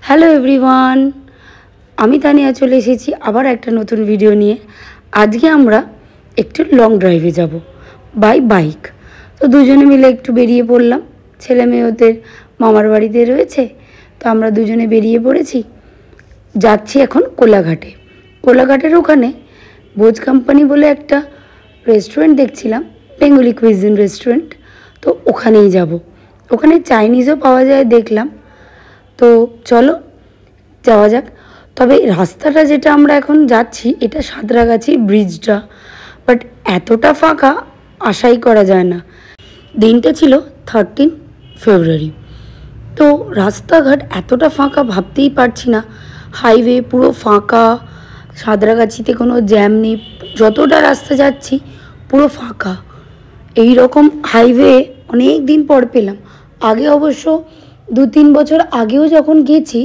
Hello everyone, আমি তানিয়া চলে এসেছি আবার একটা নতুন ভিডিও নিয়ে। আজকে আমরা একটু লং ড্রাইভে যাব বাই বাইক। তো দুজনে মিলে একটু বেরিয়ে পড়লাম। ছেলে মেয়ে ওদের মামার বাড়িতে রয়েছে, তো আমরা দুজনে বেরিয়ে পড়েছি। যাচ্ছি এখন কোলাঘাটে। কোলাঘাটের ওখানে ভোজ কোম্পানি বলে একটা রেস্টুরেন্ট দেখছিলাম, বেঙ্গলি কুইজিন রেস্টুরেন্ট। তো ওখানেই যাব। ওখানে চাইনিজও পাওয়া যায় দেখলাম। তো চলো যাওয়া যাক। তবে রাস্তাটা যেটা আমরা এখন যাচ্ছি, এটা সাঁতরাগাছি ব্রিজটা, বাট এতটা ফাঁকা আশাই করা যায় না। দিনটা ছিল 13 ফেব্রুয়ারি। তো রাস্তাঘাট এতটা ফাঁকা ভাবতেই পারছি না। হাইওয়ে পুরো ফাঁকা, সাঁতরাগাছিতে কোনো জ্যাম নেই, যতটা রাস্তা যাচ্ছি পুরো ফাঁকা। এই রকম হাইওয়ে অনেক দিন পর পেলাম। আগে অবশ্য 2-3 বছর আগেও যখন গেছি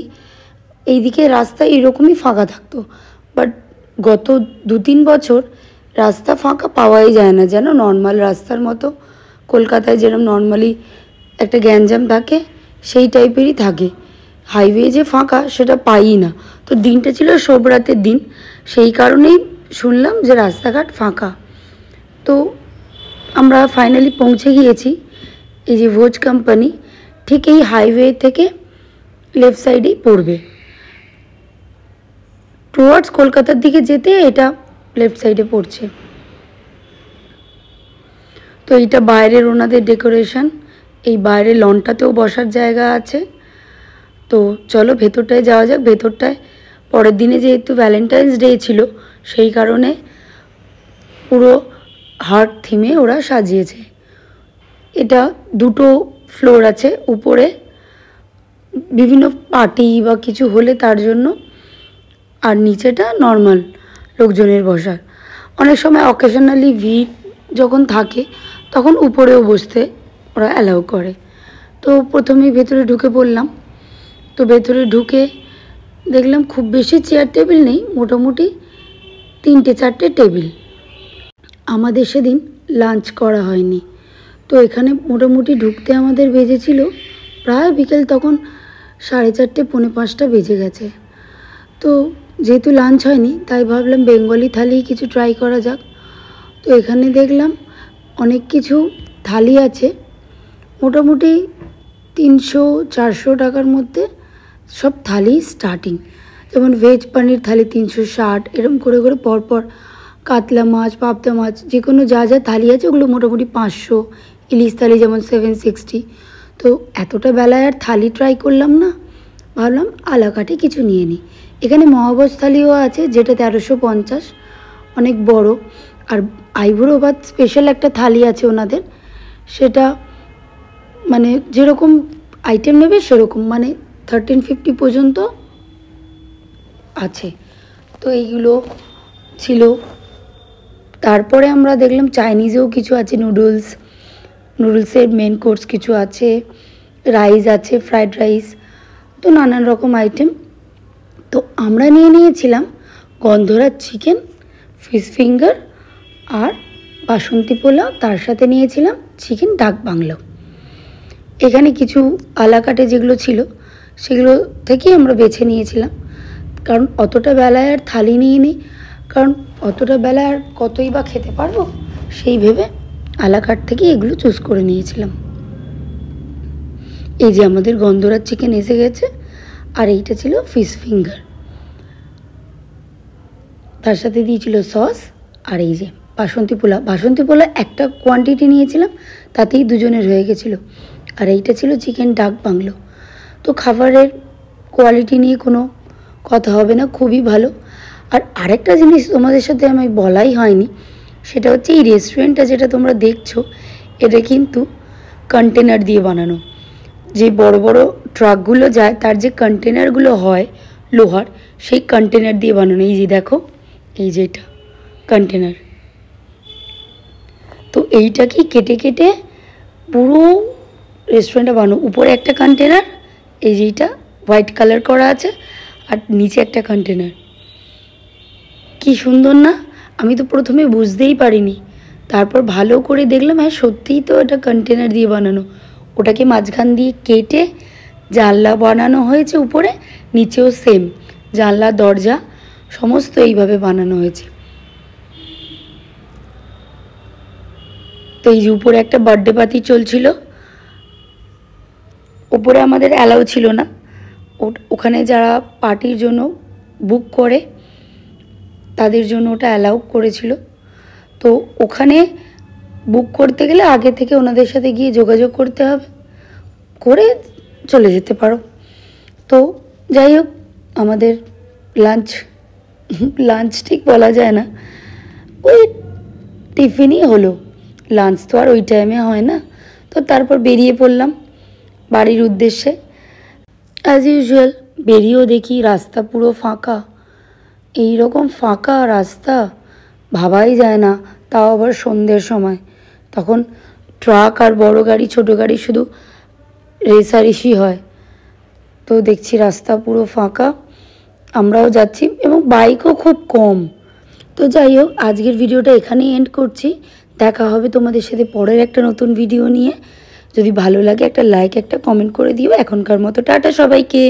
এইদিকে রাস্তা এরকমই ফাঁকা থাকতো, বাট গত 2-3 বছর রাস্তা ফাঁকা পাওয়াই যায় না, যেন নর্মাল রাস্তার মতো। কলকাতায় যেরকম নর্মালি একটা গ্যাঞ্জাম থাকে সেই টাইপেরই থাকে। হাইওয়ে যে ফাঁকা সেটা পাই না। তো দিনটা ছিল শোভরাতের দিন, সেই কারণেই শুনলাম যে রাস্তাঘাট ফাঁকা। তো আমরা ফাইনালি পৌঁছে গিয়েছি। এই যে ভোজ কোম্পানি ঠিক এই হাইওয়ে থেকে লেফট সাইডেই পড়বে। টুয়ার্ডস কলকাতার দিকে যেতে এটা লেফট সাইডে পড়ছে। তো এইটা বাইরের ওনাদের ডেকোরেশন। এই বাইরে লনটাতেও বসার জায়গা আছে। তো চলো ভেতরটায় যাওয়া যাক। ভেতরটায় পরের দিনে যেহেতু ভ্যালেন্টাইন্স ডে ছিল, সেই কারণে পুরো হার্ট থিমে ওরা সাজিয়েছে। এটা 2টো ফ্লোর আছে, উপরে বিভিন্ন পার্টি বা কিছু হলে তার জন্য, আর নিচেটা নর্মাল লোকজনের বসার। অনেক সময় অকেশনালি ভিড় যখন থাকে তখন উপরেও বসতে ওরা অ্যালাউ করে। তো প্রথমেই ভেতরে ঢুকে পড়লাম। তো ভেতরে ঢুকে দেখলাম খুব বেশি চেয়ার টেবিল নেই, মোটামুটি 3-4টে টেবিল। আমাদের সেদিন লাঞ্চ করা হয়নি, তো এখানে মোটামুটি ঢুকতে আমাদের বেজেছিল প্রায় বিকেল, তখন 4:30 4:45 বেজে গেছে। তো যেহেতু লাঞ্চ হয়নি তাই ভাবলাম বেঙ্গলি থালি কিছু ট্রাই করা যাক। তো এখানে দেখলাম অনেক কিছু থালি আছে, মোটামুটি 300-400 টাকার মধ্যে সব থালি স্টার্টিং। যেমন ভেজ পানির থালি 360, এরকম করে করে পরপর কাতলা মাছ, পাবদা মাছ, যে কোনো যা যা থালি আছে ওগুলো মোটামুটি 500। ইলিশ থালি যেমন 760। তো এতটা বেলায় আর থালি ট্রাই করলাম না, ভাবলাম আলাকাটে কিছু নিয়ে নিই। এখানে মহাভোজ থালিও আছে যেটা 1350, অনেক বড়। আর আইবুড়ো ভাত স্পেশাল একটা থালি আছে ওনাদের, সেটা মানে যেরকম আইটেম নেবে সেরকম, মানে 1350 পর্যন্ত আছে। তো এইগুলো ছিল। তারপরে আমরা দেখলাম চাইনিজেও কিছু আছে, নুডলসের মেন কোর্স কিছু আছে, রাইস আছে, ফ্রাইড রাইস, তো নানান রকম আইটেম। তো আমরা নিয়েছিলাম গন্ধরাজ চিকেন, ফিশ ফিঙ্গার আর বাসন্তী পোলাও, তার সাথে নিয়েছিলাম চিকেন ডাক বাংলো। এখানে কিছু আলাকাটে যেগুলো ছিল সেগুলো থেকেই আমরা বেছে নিয়েছিলাম, কারণ অতটা বেলায় আর থালি নিয়ে নিই, কারণ অতটা বেলায় আর কতই বা খেতে পারবো, সেই ভেবে আলাকাট থেকে এগুলো চুজ করে নিয়েছিলাম। এই যে আমাদের গন্ধরাজ চিকেন এসে গেছে, আর এইটা ছিল ফিশ ফিঙ্গার, তার সাথে দিয়েছিল সস। আর এই যে বাসন্তী পোলাও একটা কোয়ান্টিটি নিয়েছিলাম, তাতেই দুজনের হয়ে গেছিলো। আর এইটা ছিল চিকেন ডাক বাংলো। তো খাবারের কোয়ালিটি নিয়ে কোনো কথা হবে না, খুবই ভালো। আর আরেকটা জিনিস তোমাদের সাথে আমি বলাই হয়নি, সেটা হচ্ছে এই রেস্টুরেন্টটা যেটা তোমরা দেখছো, এটা কিন্তু কন্টেনার দিয়ে বানানো। যে বড় বড় ট্রাকগুলো যায় তার যে কন্টেনারগুলো হয় লোহার, সেই কন্টেনার দিয়ে বানানো। এই যে দেখো, এই যে এটা কন্টেনার। তো এইটাকেই কেটে কেটে পুরো রেস্টুরেন্টটা বানানো। উপরে একটা কন্টেনার, এই যেটা হোয়াইট কালার করা আছে, আর নিচে একটা কন্টেনার। কি সুন্দর না! আমি তো প্রথমে বুঝতেই পারিনি, তারপর ভালো করে দেখলাম হ্যাঁ সত্যিই তো এটা কন্টেনার দিয়ে বানানো। ওটাকে মাঝখান দিয়ে কেটে জানলা বানানো হয়েছে উপরে, নিচেও সেম জানলা দরজা সমস্ত এইভাবে বানানো হয়েছে। তো এই যে উপরে একটা বার্থডে পার্টি চলছিল, ওপরে আমাদের অ্যালাউ ছিল না, ওখানে যারা পার্টির জন্য বুক করে তাদের জন্য ওটা অ্যালাউ করেছিল। তো ওখানে বুক করতে গেলে আগে থেকে ওনাদের সাথে গিয়ে যোগাযোগ করতে হবে, করে চলে যেতে পারো। তো যাই হোক, আমাদের লাঞ্চ ঠিক বলা যায় না, ওই টিফিনই হলো, লাঞ্চ তো আর ওই টাইমে হয় না। তো তারপর বেরিয়ে পড়লাম বাড়ির উদ্দেশ্যে। অ্যাজ ইউজুয়াল বেরিয়েও দেখি রাস্তা পুরো ফাঁকা। এই রকম ফাঁকা রাস্তা ভাবাই যায় না, তাও আবার সন্ধ্যের সময়। তখন ট্রাক আর বড় গাড়ি ছোট গাড়ি শুধু রেষারেষি হয়। তো দেখছি রাস্তা পুরো ফাঁকা, আমরাও যাচ্ছি এবং বাইকও খুব কম। তো যাই হোক, আজকের ভিডিওটা এখানেই এন্ড করছি। দেখা হবে তোমাদের সাথে পরের একটা নতুন ভিডিও নিয়ে। যদি ভালো লাগে একটা লাইক একটা কমেন্ট করে দিও। এখনকার মতো টাটা সবাইকে।